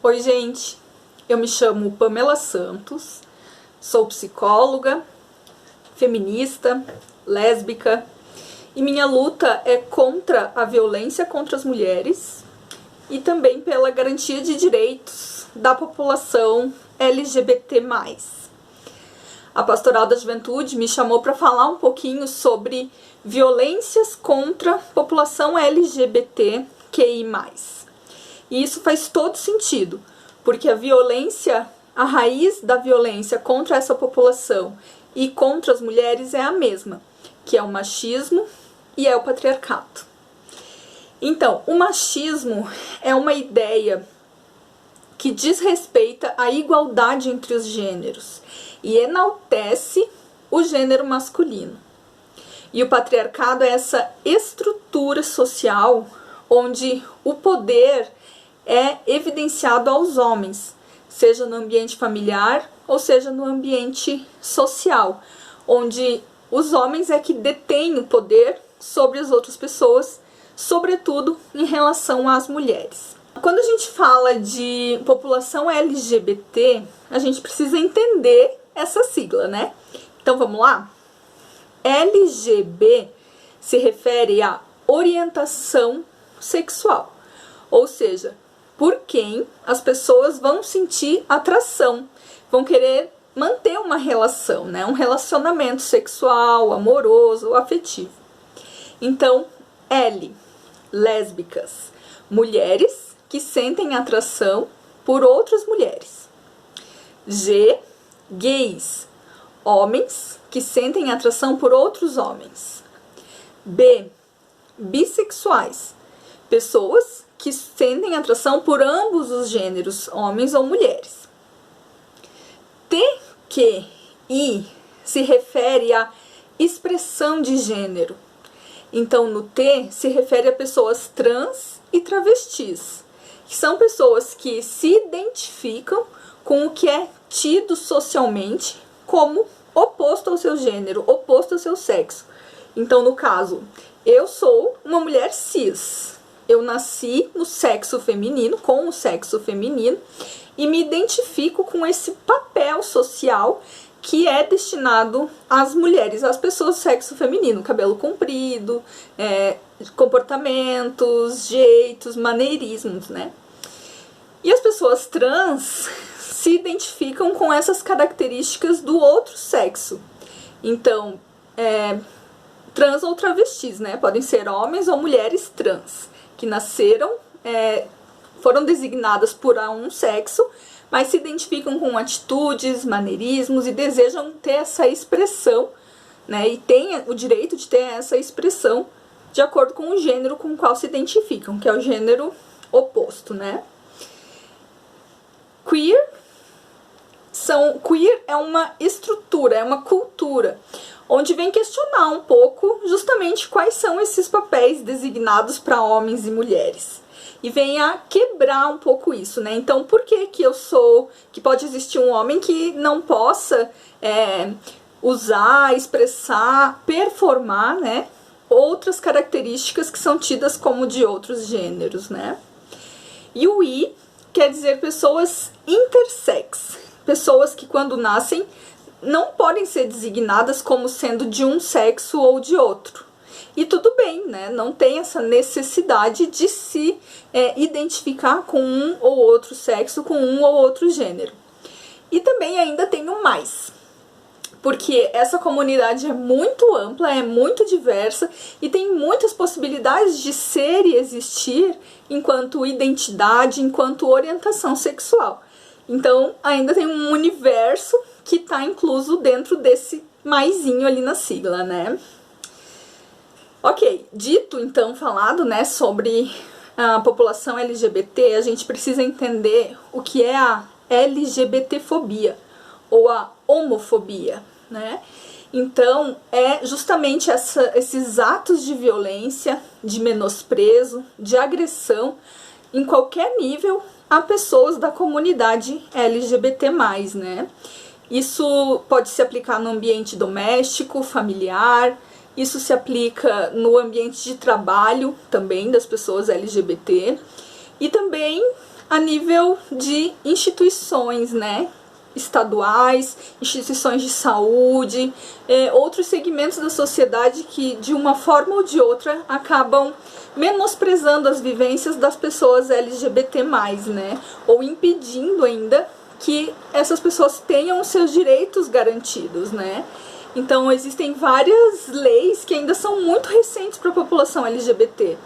Oi, gente, eu me chamo Pamela Santos, sou psicóloga, feminista, lésbica e minha luta é contra a violência contra as mulheres e também pela garantia de direitos da população LGBT+. A Pastoral da Juventude me chamou para falar um pouquinho sobre violências contra a população LGBTQI+. E isso faz todo sentido, porque a raiz da violência contra essa população e contra as mulheres é a mesma, que é o machismo e é o patriarcado. Então, o machismo é uma ideia que desrespeita a igualdade entre os gêneros e enaltece o gênero masculino. E o patriarcado é essa estrutura social onde o poder é evidenciado aos homens, seja no ambiente familiar ou seja no ambiente social, onde os homens é que detêm o poder sobre as outras pessoas, sobretudo em relação às mulheres. Quando a gente fala de população LGBT, a gente precisa entender essa sigla, né? Então vamos lá? LGB se refere à orientação sexual, ou seja, por quem as pessoas vão sentir atração, vão querer manter uma relação, né? Um relacionamento sexual, amoroso, afetivo. Então, L, lésbicas, mulheres que sentem atração por outras mulheres. G, gays, homens que sentem atração por outros homens. B, bissexuais, pessoas que sentem atração por ambos os gêneros, homens ou mulheres. T, Q, I se refere à expressão de gênero. Então, no T se refere a pessoas trans e travestis, que são pessoas que se identificam com o que é tido socialmente como oposto ao seu gênero, oposto ao seu sexo. Então, no caso, eu sou uma mulher cis. Eu nasci no sexo feminino, com o sexo feminino, e me identifico com esse papel social que é destinado às mulheres, às pessoas do sexo feminino, cabelo comprido, comportamentos, jeitos, maneirismos, né? E as pessoas trans se identificam com essas características do outro sexo. Então, trans ou travestis, né? Podem ser homens ou mulheres trans, que nasceram, foram designadas por um sexo, mas se identificam com atitudes, maneirismos e desejam ter essa expressão, né? E têm o direito de ter essa expressão de acordo com o gênero com o qual se identificam, que é o gênero oposto, né? Queer é uma estrutura, é uma cultura, onde vem questionar um pouco justamente quais são esses papéis designados para homens e mulheres. E vem a quebrar um pouco isso, né? Então, por que pode existir um homem que não possa usar, expressar, performar, né, outras características que são tidas como de outros gêneros, né? E o I quer dizer pessoas intersex, pessoas que quando nascem não podem ser designadas como sendo de um sexo ou de outro. E tudo bem, né? Não tem essa necessidade de se identificar com um ou outro sexo, com um ou outro gênero. E também ainda tem o mais, porque essa comunidade é muito ampla, é muito diversa e tem muitas possibilidades de ser e existir enquanto identidade, enquanto orientação sexual. Então, ainda tem um universo que está incluso dentro desse maisinho ali na sigla, né? Ok, dito então, falado, né, sobre a população LGBT, a gente precisa entender o que é a LGBTfobia ou a homofobia, né? Então, é justamente esses atos de violência, de menosprezo, de agressão, em qualquer nível, a pessoas da comunidade LGBT+, né? Isso pode se aplicar no ambiente doméstico, familiar, isso se aplica no ambiente de trabalho também das pessoas LGBT e também a nível de instituições, né? Estaduais, instituições de saúde, outros segmentos da sociedade que, de uma forma ou de outra, acabam menosprezando as vivências das pessoas LGBT+, né? Ou impedindo ainda que essas pessoas tenham os seus direitos garantidos, né? Então, existem várias leis que ainda são muito recentes para a população LGBT.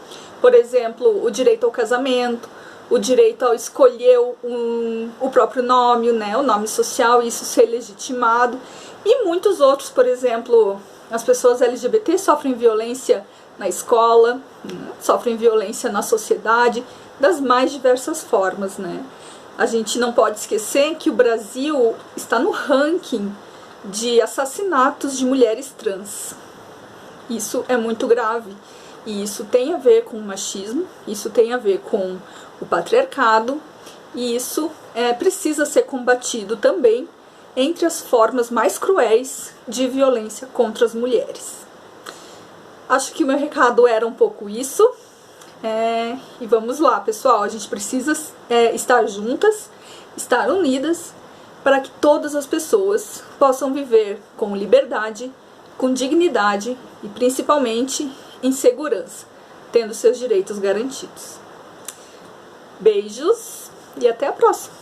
Por exemplo, o direito ao casamento, o direito ao escolher o próprio nome, né, o nome social, e isso ser legitimado, e muitos outros. Por exemplo, as pessoas LGBT sofrem violência na escola, sofrem violência na sociedade, das mais diversas formas, né? A gente não pode esquecer que o Brasil está no ranking de assassinatos de mulheres trans. Isso é muito grave. E isso tem a ver com o machismo, isso tem a ver com o patriarcado, e isso precisa ser combatido também entre as formas mais cruéis de violência contra as mulheres. Acho que o meu recado era um pouco isso. E vamos lá, pessoal, a gente precisa estar juntas, estar unidas, para que todas as pessoas possam viver com liberdade, com dignidade e principalmente em segurança, tendo seus direitos garantidos. Beijos e até a próxima!